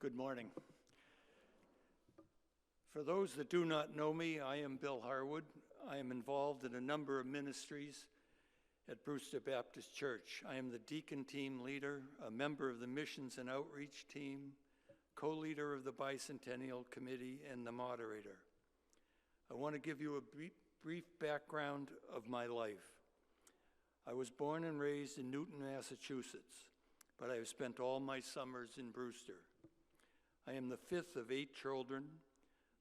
Good morning. For those that do not know me, I am Bill Harwood. I am involved in a number of ministries at Brewster Baptist Church. I am the deacon team leader, a member of the missions and outreach team, co-leader of the Bicentennial Committee, and the moderator. I want to give you a brief background of my life. I was born and raised in Newton, Massachusetts, but I have spent all my summers in Brewster. I am the fifth of 8 children.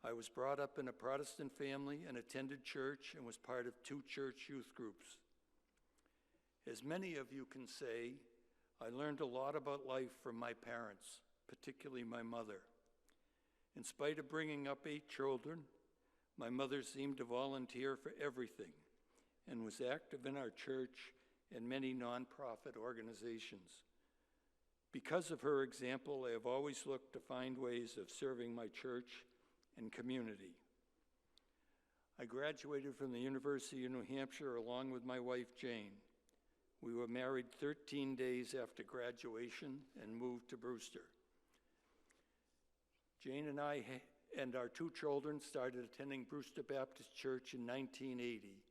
I was brought up in a Protestant family and attended church and was part of 2 church youth groups. As many of you can say, I learned a lot about life from my parents, particularly my mother. In spite of bringing up 8 children, my mother seemed to volunteer for everything and was active in our church and many nonprofit organizations. Because of her example, I have always looked to find ways of serving my church and community. I graduated from the University of New Hampshire along with my wife, Jane. We were married 13 days after graduation and moved to Brewster. Jane and I and our 2 children started attending Brewster Baptist Church in 1980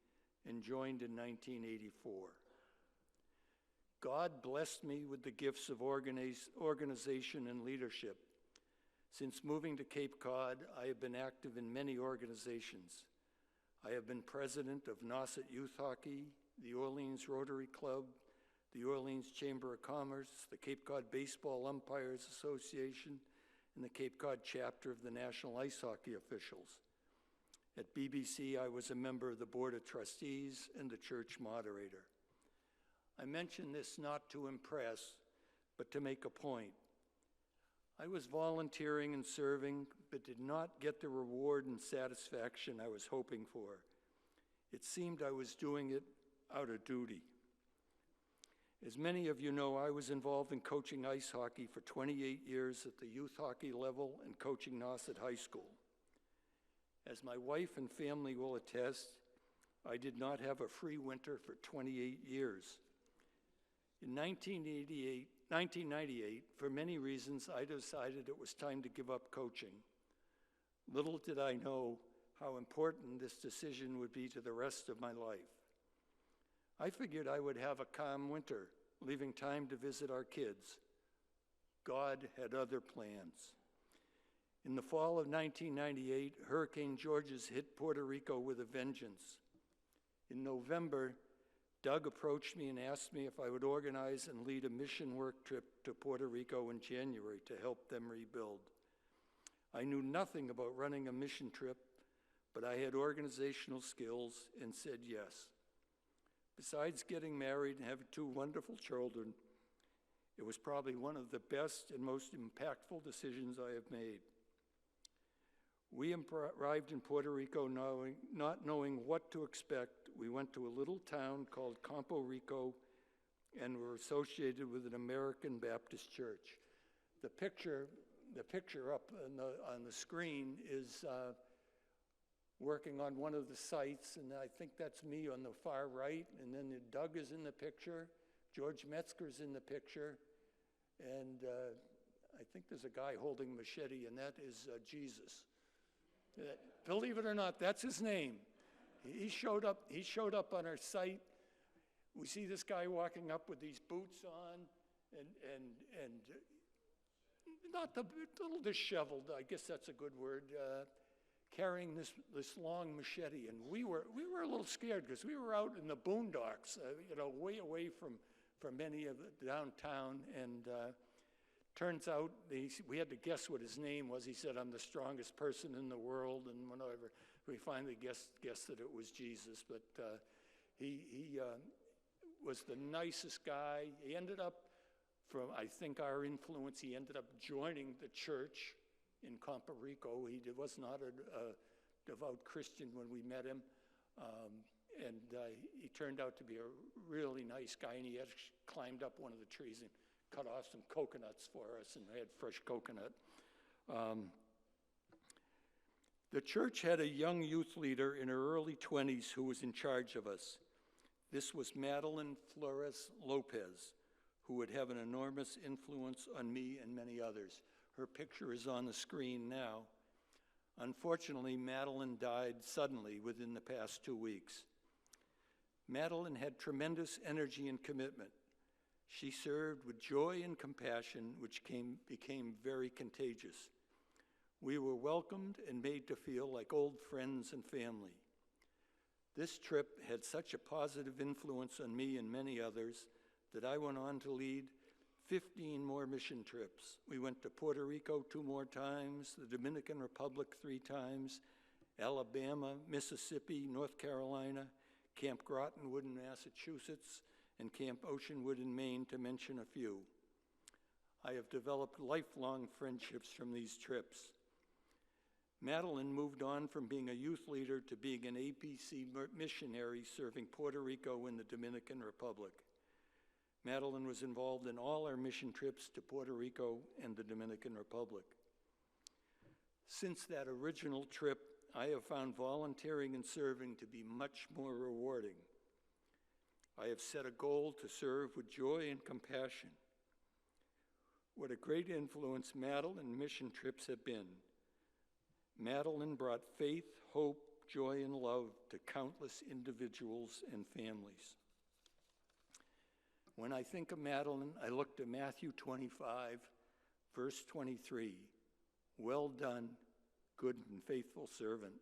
and joined in 1984. God blessed me with the gifts of organization and leadership. Since moving to Cape Cod, I have been active in many organizations. I have been president of Nauset Youth Hockey, the Orleans Rotary Club, the Orleans Chamber of Commerce, the Cape Cod Baseball Umpires Association, and the Cape Cod chapter of the National Ice Hockey Officials. At BBC, I was a member of the Board of Trustees and the church moderator. I mention this not to impress, but to make a point. I was volunteering and serving, but did not get the reward and satisfaction I was hoping for. It seemed I was doing it out of duty. As many of you know, I was involved in coaching ice hockey for 28 years at the youth hockey level and coaching Nauset High School. As my wife and family will attest, I did not have a free winter for 28 years. In 1998, for many reasons, I decided it was time to give up coaching. Little did I know how important this decision would be to the rest of my life. I figured I would have a calm winter, leaving time to visit our kids. God had other plans. In the fall of 1998, Hurricane Georges hit Puerto Rico with a vengeance. In November, Doug approached me and asked me if I would organize and lead a mission work trip to Puerto Rico in January to help them rebuild. I knew nothing about running a mission trip, but I had organizational skills and said yes. Besides getting married and having 2 wonderful children, it was probably one of the best and most impactful decisions I have made. We arrived in Puerto Rico not knowing what to expect. We went to a little town called Campo Rico and were associated with an American Baptist church. The picture up on the screen is working on one of the sites, and I think that's me on the far right, and then Doug is in the picture, George Metzger's in the picture, and I think there's a guy holding a machete, and that is Jesus. Believe it or not, that's his name. He showed up on our site. We see this guy walking up with these boots on and not a little disheveled, I guess that's a good word, carrying this long machete. And we were a little scared because we were out in the boondocks, way away from many of the downtown, and turns out we had to guess what his name was. He said, "I'm the strongest person in the world," and whenever we finally guessed that it was Jesus. But he was the nicest guy. He ended up, from I think our influence, he ended up joining the church in Campo Rico. He was not a devout Christian when we met him, and he turned out to be a really nice guy, and he had climbed up one of the trees and cut off some coconuts for us, and we had fresh coconut. The church had a young youth leader in her early 20s who was in charge of us. This was Madeline Flores Lopez, who would have an enormous influence on me and many others. Her picture is on the screen now. Unfortunately, Madeline died suddenly within the past 2 weeks. Madeline had tremendous energy and commitment. She served with joy and compassion, which became very contagious. We were welcomed and made to feel like old friends and family. This trip had such a positive influence on me and many others that I went on to lead 15 more mission trips. We went to Puerto Rico 2 more times, the Dominican Republic 3 times, Alabama, Mississippi, North Carolina, Camp Grottenwood in Massachusetts, and Camp Oceanwood in Maine, to mention a few. I have developed lifelong friendships from these trips. Madeline moved on from being a youth leader to being an APC missionary serving Puerto Rico and the Dominican Republic. Madeline was involved in all our mission trips to Puerto Rico and the Dominican Republic. Since that original trip, I have found volunteering and serving to be much more rewarding. I have set a goal to serve with joy and compassion. What a great influence Madeline mission trips have been. Madeline brought faith, hope, joy, and love to countless individuals and families. When I think of Madeline, I look to Matthew 25, verse 23. Well done, good and faithful servant.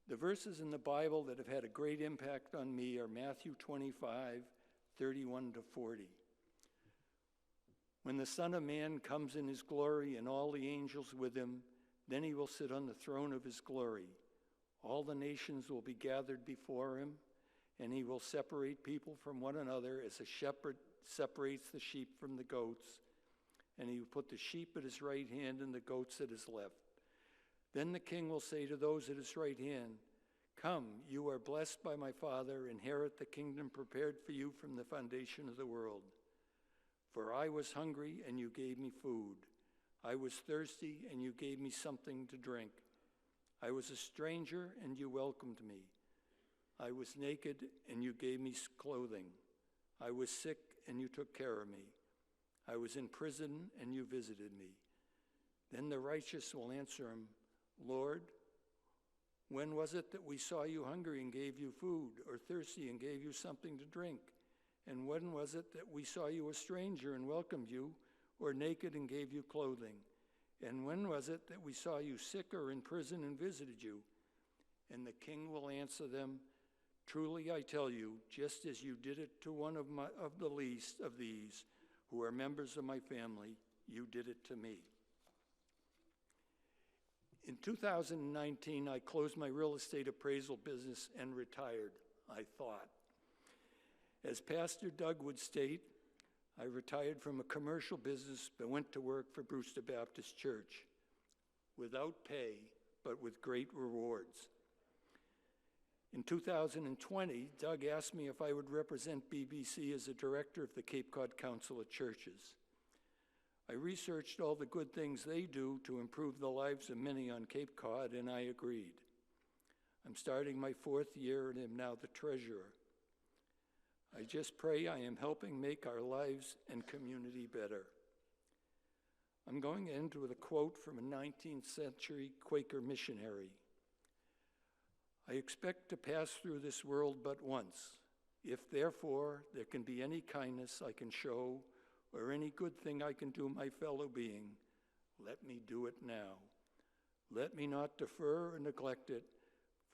The verses in the Bible that have had a great impact on me are Matthew 25, 31 to 40. When the Son of Man comes in his glory and all the angels with him, then he will sit on the throne of his glory. All the nations will be gathered before him, and he will separate people from one another as a shepherd separates the sheep from the goats, and he will put the sheep at his right hand and the goats at his left. Then the king will say to those at his right hand, "Come, you are blessed by my Father, inherit the kingdom prepared for you from the foundation of the world. For I was hungry, and you gave me food. I was thirsty, and you gave me something to drink. I was a stranger, and you welcomed me. I was naked, and you gave me clothing. I was sick, and you took care of me. I was in prison, and you visited me." Then the righteous will answer him, "Lord, when was it that we saw you hungry and gave you food, or thirsty and gave you something to drink? And when was it that we saw you a stranger and welcomed you, or naked and gave you clothing? And when was it that we saw you sick or in prison and visited you?" And the king will answer them, "Truly I tell you, just as you did it to one of the least of these, who are members of my family, you did it to me." In 2019, I closed my real estate appraisal business and retired, I thought. As Pastor Doug would state, I retired from a commercial business but went to work for Brewster Baptist Church, without pay, but with great rewards. In 2020, Doug asked me if I would represent BBC as a director of the Cape Cod Council of Churches. I researched all the good things they do to improve the lives of many on Cape Cod, and I agreed. I'm starting my 4th year and am now the treasurer. I just pray I am helping make our lives and community better. I'm going to end with a quote from a 19th century Quaker missionary. "I expect to pass through this world but once. If therefore there can be any kindness I can show, or any good thing I can do my fellow being, let me do it now. Let me not defer or neglect it,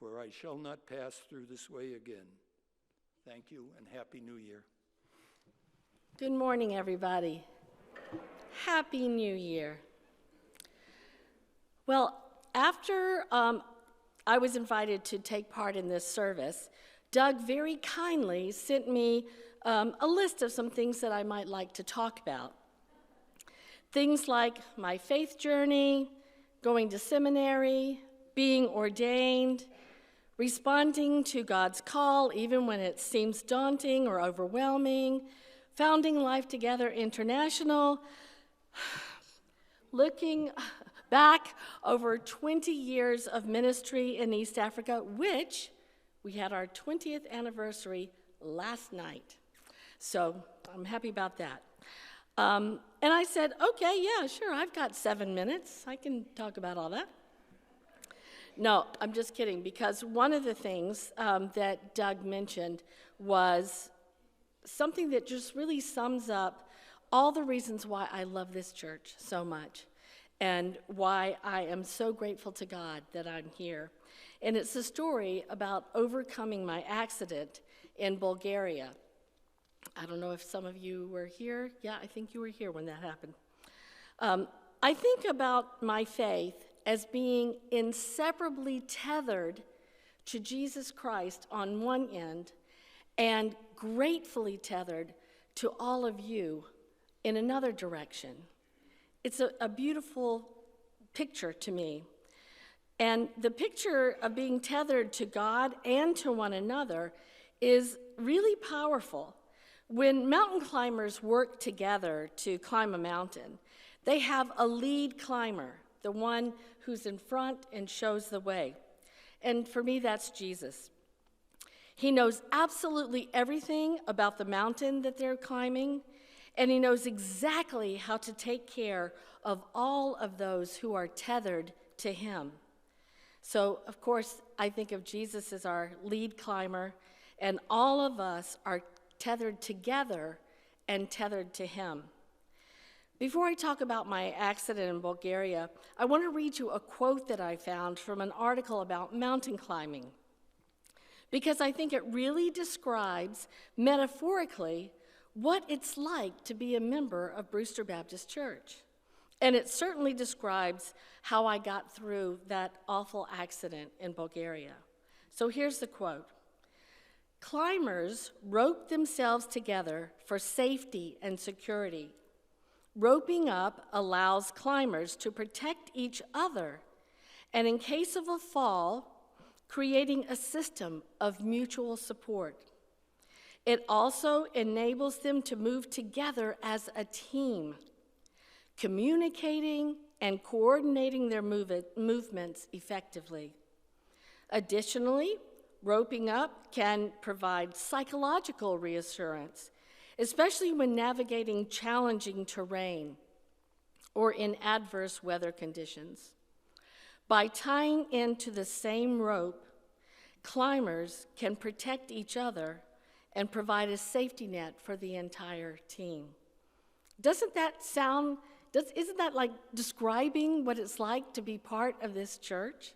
for I shall not pass through this way again." Thank you, and Happy New Year. Good morning, everybody. Happy New Year. Well, after I was invited to take part in this service, Doug very kindly sent me a list of some things that I might like to talk about. Things like my faith journey, going to seminary, being ordained, responding to God's call even when it seems daunting or overwhelming, founding Life Together International, looking back over 20 years of ministry in East Africa, which we had our 20th anniversary last night. So I'm happy about that. And I said, okay, yeah, sure, I've got 7 minutes. I can talk about all that. No, I'm just kidding, because one of the things that Doug mentioned was something that just really sums up all the reasons why I love this church so much and why I am so grateful to God that I'm here. And it's a story about overcoming my accident in Bulgaria. I don't know if some of you were here. Yeah, I think you were here when that happened. I think about my faith as being inseparably tethered to Jesus Christ on one end and gratefully tethered to all of you in another direction. It's a beautiful picture to me. And the picture of being tethered to God and to one another is really powerful. When mountain climbers work together to climb a mountain, they have a lead climber, the one who's in front and shows the way. And for me, that's Jesus. He knows absolutely everything about the mountain that they're climbing, and he knows exactly how to take care of all of those who are tethered to him. So, of course, I think of Jesus as our lead climber, and all of us are tethered together and tethered to him. Before I talk about my accident in Bulgaria, I want to read you a quote that I found from an article about mountain climbing, because I think it really describes metaphorically what it's like to be a member of Brewster Baptist Church. And it certainly describes how I got through that awful accident in Bulgaria. So here's the quote. Climbers rope themselves together for safety and security. Roping up allows climbers to protect each other, and in case of a fall, creating a system of mutual support. It also enables them to move together as a team, communicating and coordinating their movements effectively. Additionally, roping up can provide psychological reassurance, especially when navigating challenging terrain or in adverse weather conditions. By tying into the same rope, climbers can protect each other and provide a safety net for the entire team. Isn't that like describing what it's like to be part of this church?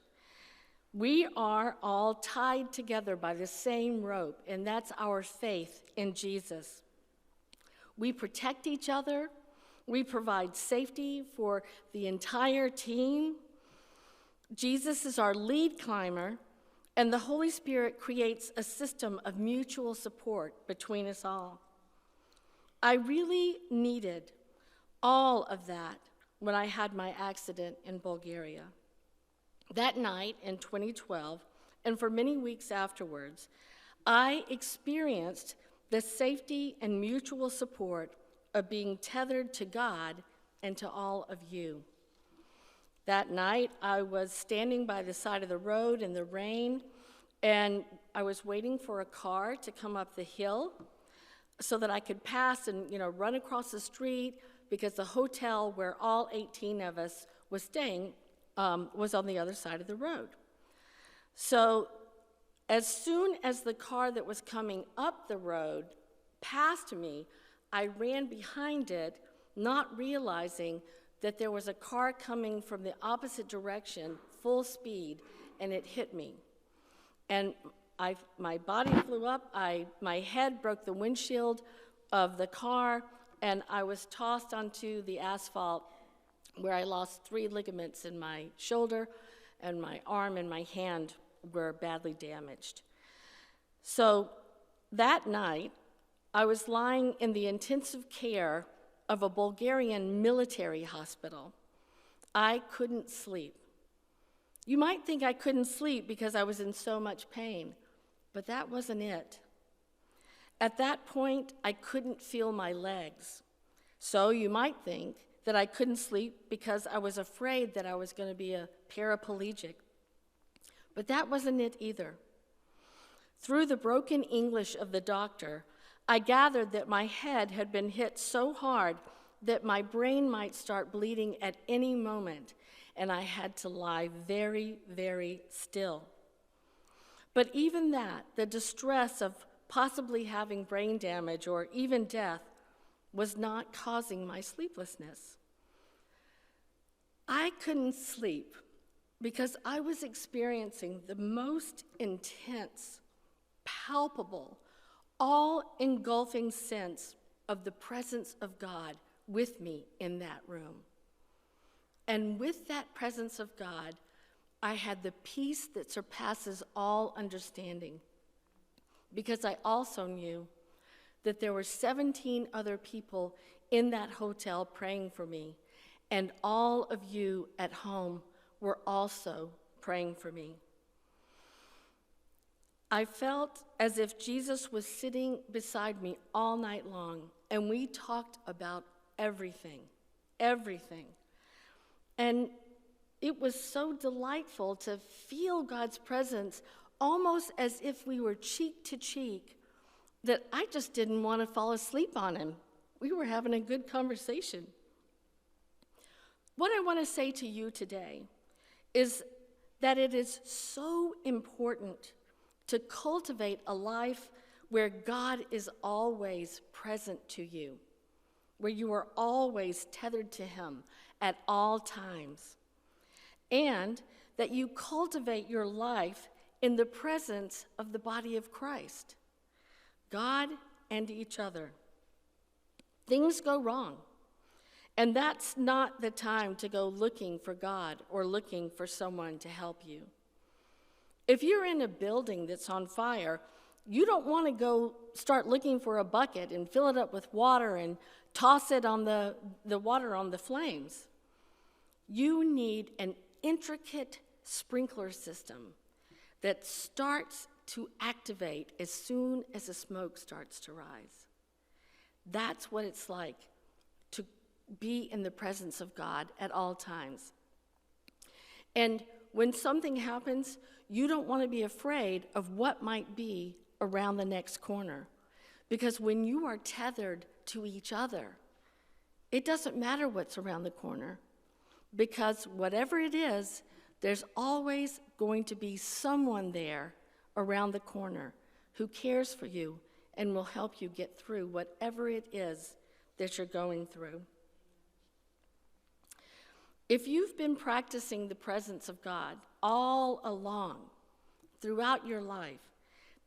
We are all tied together by the same rope, and that's our faith in Jesus. We protect each other. We provide safety for the entire team. Jesus is our lead climber, and the Holy Spirit creates a system of mutual support between us all. I really needed all of that when I had my accident in Bulgaria. That night in 2012, and for many weeks afterwards, I experienced the safety and mutual support of being tethered to God and to all of you. That night, I was standing by the side of the road in the rain, and I was waiting for a car to come up the hill so that I could pass and, run across the street, because the hotel where all 18 of us was staying was on the other side of the road. So as soon as the car that was coming up the road passed me, I ran behind it, not realizing that there was a car coming from the opposite direction, full speed, and it hit me. And my body flew up, my head broke the windshield of the car, and I was tossed onto the asphalt, where I lost 3 ligaments in my shoulder, and my arm and my hand were badly damaged. So that night, I was lying in the intensive care of a Bulgarian military hospital. I couldn't sleep. You might think I couldn't sleep because I was in so much pain, but that wasn't it. At that point, I couldn't feel my legs. So you might think that I couldn't sleep because I was afraid that I was going to be a paraplegic. But that wasn't it either. Through the broken English of the doctor, I gathered that my head had been hit so hard that my brain might start bleeding at any moment, and I had to lie very, very still. But even that, the distress of possibly having brain damage or even death, was not causing my sleeplessness. I couldn't sleep because I was experiencing the most intense, palpable, all-engulfing sense of the presence of God with me in that room. And with that presence of God, I had the peace that surpasses all understanding, because I also knew that there were 17 other people in that hotel praying for me, and all of you at home were also praying for me. I felt as if Jesus was sitting beside me all night long, and we talked about everything. And it was so delightful to feel God's presence, almost as if we were cheek to cheek, that I just didn't want to fall asleep on him. We were having a good conversation. What I want to say to you today is that it is so important to cultivate a life where God is always present to you, where you are always tethered to him at all times, and that you cultivate your life in the presence of the body of Christ, God and each other. Things go wrong, and that's not the time to go looking for God or looking for someone to help you. If you're in a building that's on fire, you don't want to go start looking for a bucket and fill it up with water and toss it on the water on the flames. You need an intricate sprinkler system that starts to activate as soon as the smoke starts to rise. That's what it's like to be in the presence of God at all times. And when something happens, you don't want to be afraid of what might be around the next corner. Because when you are tethered to each other, it doesn't matter what's around the corner. Because whatever it is, there's always going to be someone there around the corner who cares for you and will help you get through whatever it is that you're going through. If you've been practicing the presence of God all along throughout your life,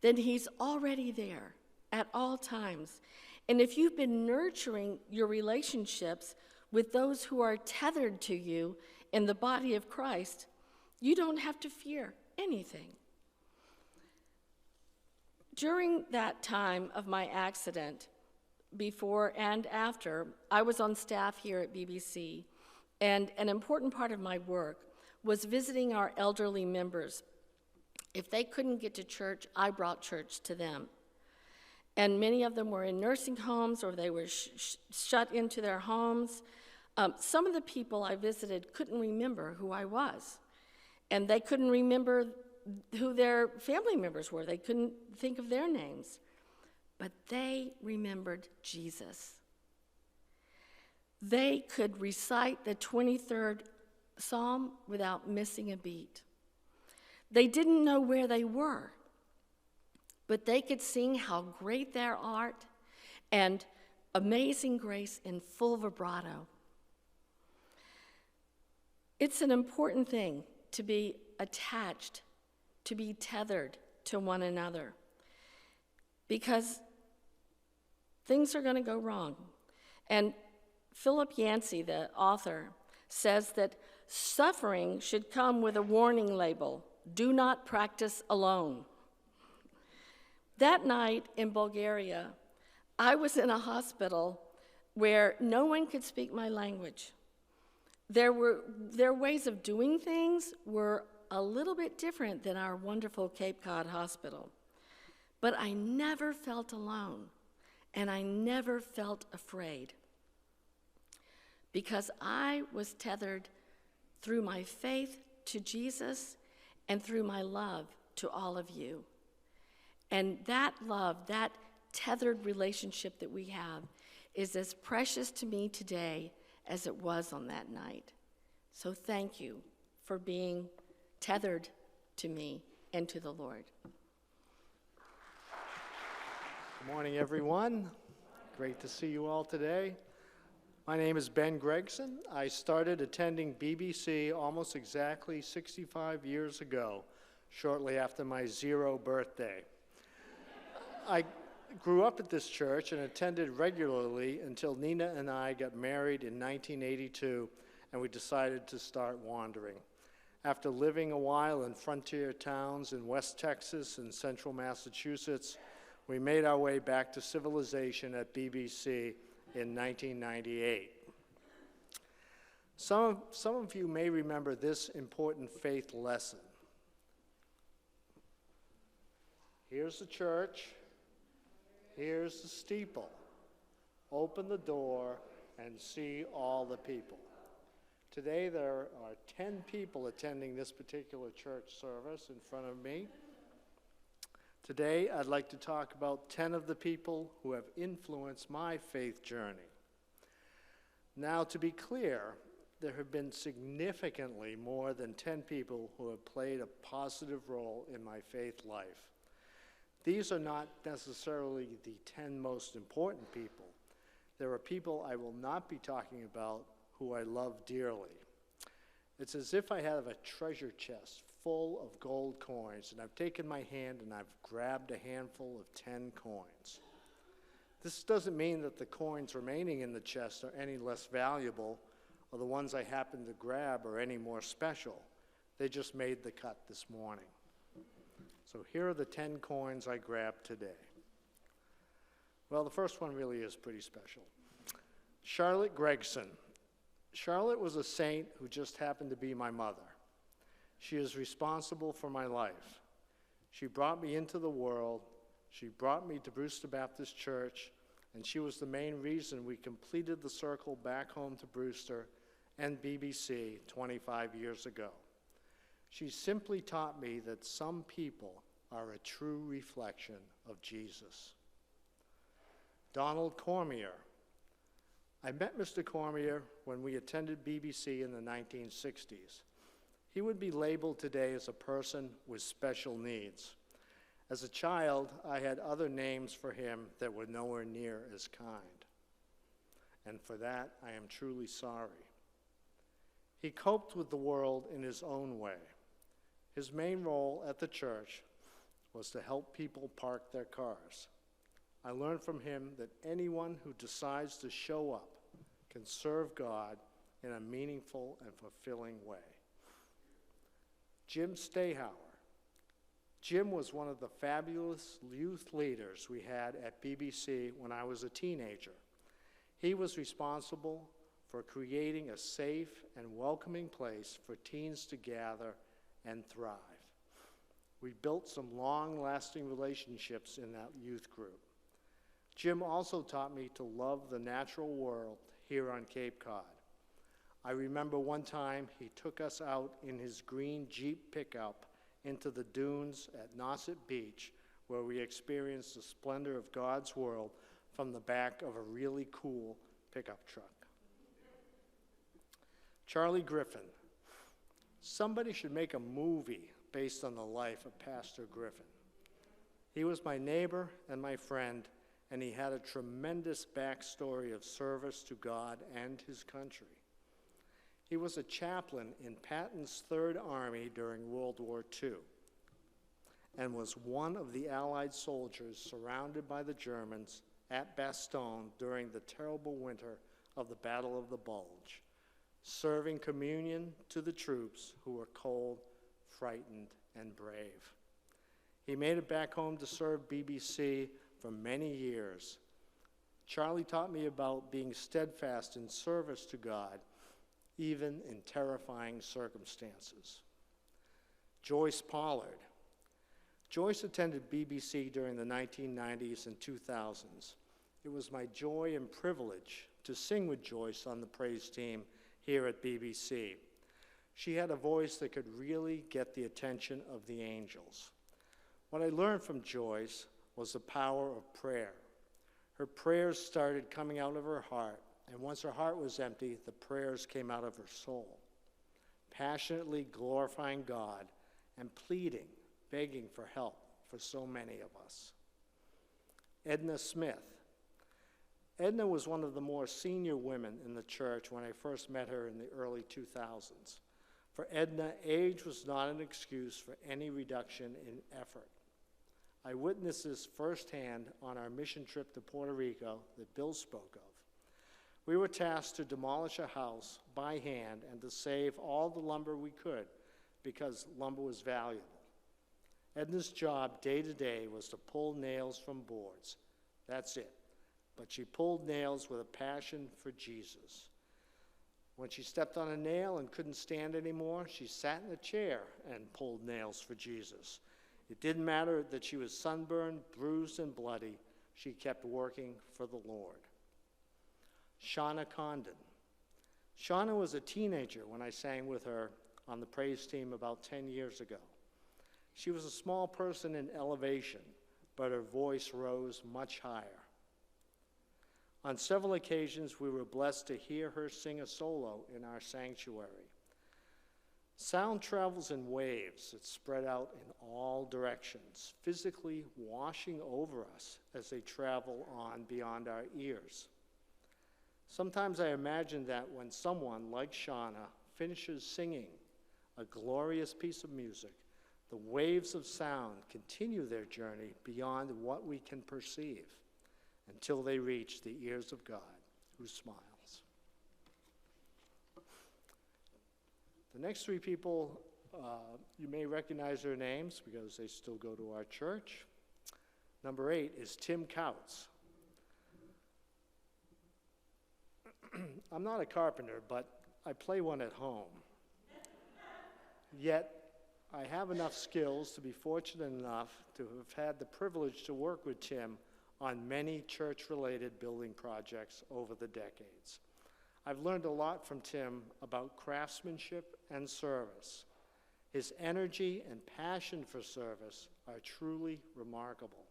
then he's already there at all times. And if you've been nurturing your relationships with those who are tethered to you in the body of Christ, you don't have to fear anything. During that time of my accident, before and after, I was on staff here at BBC, and an important part of my work was visiting our elderly members. If they couldn't get to church, I brought church to them. And many of them were in nursing homes, or they were shut into their homes. Some of the people I visited couldn't remember who I was, and they couldn't remember who their family members were. They couldn't think of their names, but they remembered Jesus. They could recite the 23rd Psalm without missing a beat. They didn't know where they were, but they could sing How Great Thou Art and Amazing Grace in full vibrato. It's an important thing to be attached, to be tethered to one another, because things are going to go wrong. And Philip Yancey, the author, says that suffering should come with a warning label: do not practice alone. That night in Bulgaria, I was in a hospital where no one could speak my language. Their ways of doing things were a little bit different than our wonderful Cape Cod hospital. But I never felt alone, and I never felt afraid, because I was tethered through my faith to Jesus and through my love to all of you. And that love, that tethered relationship that we have, is as precious to me today as it was on that night. So thank you for being tethered to me and to the Lord. Good morning, everyone. Great to see you all today. My name is Ben Gregson. I started attending BBC almost exactly 65 years ago, shortly after my 0th birthday. I grew up at this church and attended regularly until Nina and I got married in 1982, and we decided to start wandering. After living a while in frontier towns in West Texas and central Massachusetts, we made our way back to civilization at BBC in 1998. Some of you may remember this important faith lesson. Here's the church, here's the steeple. Open the door and see all the people. Today there are 10 people attending this particular church service in front of me. Today, I'd like to talk about 10 of the people who have influenced my faith journey. Now, to be clear, there have been significantly more than 10 people who have played a positive role in my faith life. These are not necessarily the 10 most important people. There are people I will not be talking about who I love dearly. It's as if I have a treasure chest full of gold coins, and I've taken my hand and I've grabbed a handful of 10 coins. This doesn't mean that the coins remaining in the chest are any less valuable, or the ones I happen to grab are any more special. They just made the cut this morning. So here are the 10 coins I grabbed today. Well, the first one really is pretty special. Charlotte Gregson. Charlotte was a saint who just happened to be my mother. She is responsible for my life. She brought me into the world. She brought me to Brewster Baptist Church, and she was the main reason we completed the circle back home to Brewster and BBC 25 years ago. She simply taught me that some people are a true reflection of Jesus. Donald Cormier. I met Mr. Cormier when we attended BBC in the 1960s. He would be labeled today as a person with special needs. As a child, I had other names for him that were nowhere near as kind. And for that, I am truly sorry. He coped with the world in his own way. His main role at the church was to help people park their cars. I learned from him that anyone who decides to show up can serve God in a meaningful and fulfilling way. Jim Stahauer. Jim was one of the fabulous youth leaders we had at BBC when I was a teenager. He was responsible for creating a safe and welcoming place for teens to gather and thrive. We built some long-lasting relationships in that youth group. Jim also taught me to love the natural world here on Cape Cod. I remember one time he took us out in his green Jeep pickup into the dunes at Nauset Beach, where we experienced the splendor of God's world from the back of a really cool pickup truck. Charlie Griffin. Somebody should make a movie based on the life of Pastor Griffin. He was my neighbor and my friend, and he had a tremendous backstory of service to God and his country. He was a chaplain in Patton's Third Army during World War II and was one of the Allied soldiers surrounded by the Germans at Bastogne during the terrible winter of the Battle of the Bulge, serving communion to the troops who were cold, frightened, and brave. He made it back home to serve BBC for many years. Charlie taught me about being steadfast in service to God, even in terrifying circumstances. Joyce Pollard. Joyce attended BBC during the 1990s and 2000s. It was my joy and privilege to sing with Joyce on the praise team here at BBC. She had a voice that could really get the attention of the angels. What I learned from Joyce was the power of prayer. Her prayers started coming out of her heart, and once her heart was empty, the prayers came out of her soul, passionately glorifying God and pleading, begging for help for so many of us. Edna Smith. Edna was one of the more senior women in the church when I first met her in the early 2000s. For Edna, age was not an excuse for any reduction in effort. I witnessed this firsthand on our mission trip to Puerto Rico that Bill spoke of. We were tasked to demolish a house by hand and to save all the lumber we could because lumber was valuable. Edna's job day to day was to pull nails from boards. That's it. But she pulled nails with a passion for Jesus. When she stepped on a nail and couldn't stand anymore, she sat in a chair and pulled nails for Jesus. It didn't matter that she was sunburned, bruised, and bloody. She kept working for the Lord. Shauna Condon. Shauna was a teenager when I sang with her on the praise team about 10 years ago. She was a small person in elevation, but her voice rose much higher. On several occasions, we were blessed to hear her sing a solo in our sanctuary. Sound travels in waves that spread out in all directions, physically washing over us as they travel on beyond our ears. Sometimes I imagine that when someone like Shauna finishes singing a glorious piece of music, the waves of sound continue their journey beyond what we can perceive until they reach the ears of God, who smiles. The next three people, you may recognize their names because they still go to our church. Number 8 is Tim Couts. I'm not a carpenter, but I play one at home. Yet, I have enough skills to be fortunate enough to have had the privilege to work with Tim on many church-related building projects over the decades. I've learned a lot from Tim about craftsmanship and service. His energy and passion for service are truly remarkable.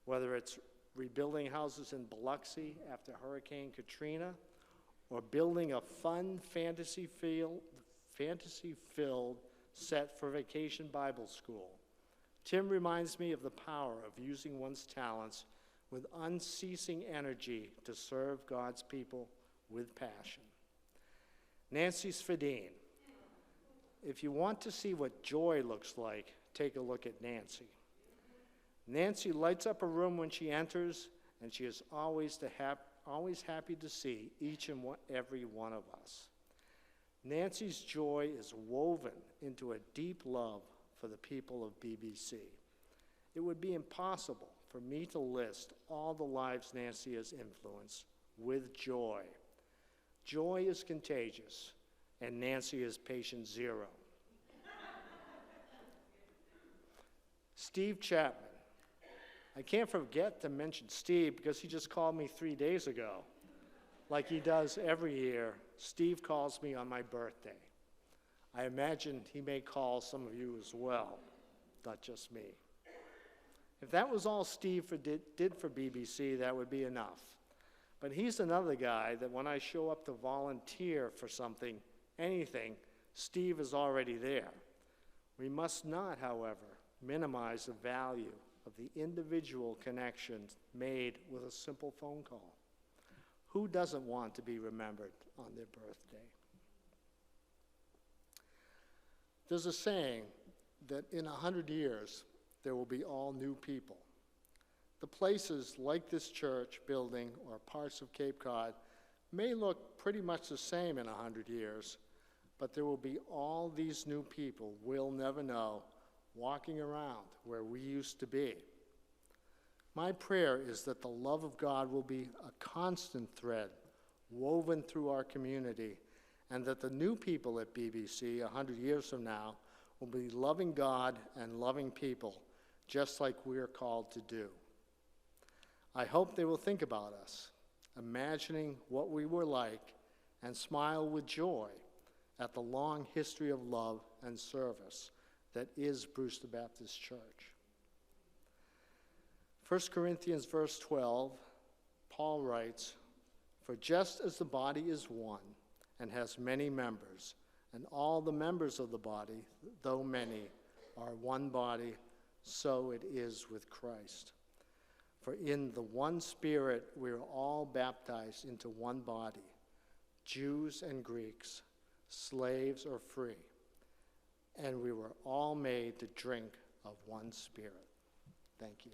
Whether it's rebuilding houses in Biloxi after Hurricane Katrina, or building a fun fantasy-filled set for Vacation Bible School, Tim reminds me of the power of using one's talents with unceasing energy to serve God's people with passion. Nancy Svedin. If you want to see what joy looks like, take a look at Nancy. Nancy lights up a room when she enters, and she is always happy to see each and every one of us. Nancy's joy is woven into a deep love for the people of BBC. It would be impossible for me to list all the lives Nancy has influenced with joy. Joy is contagious, and Nancy is patient zero. Steve Chapman. I can't forget to mention Steve because he just called me 3 days ago. Like he does every year, Steve calls me on my birthday. I imagine he may call some of you as well, not just me. If that was all Steve did for BBC, that would be enough. But he's another guy that when I show up to volunteer for something, anything, Steve is already there. We must not, however, minimize the value of the individual connections made with a simple phone call. Who doesn't want to be remembered on their birthday? There's a saying that in 100 years, there will be all new people. The places like this church building or parts of Cape Cod may look pretty much the same in 100 years, but there will be all these new people we'll never know walking around where we used to be. My prayer is that the love of God will be a constant thread woven through our community, and that the new people at BBC 100 years from now will be loving God and loving people just like we're called to do. I hope they will think about us, imagining what we were like, and smile with joy at the long history of love and service that is Brewster Baptist Church. 1 Corinthians verse 12 Paul writes, "For just as the body is one and has many members, and all the members of the body, though many, are one body, so it is with Christ. For in the one Spirit we are all baptized into one body, Jews and Greeks, slaves or free, and we were all made to drink of one Spirit." Thank you.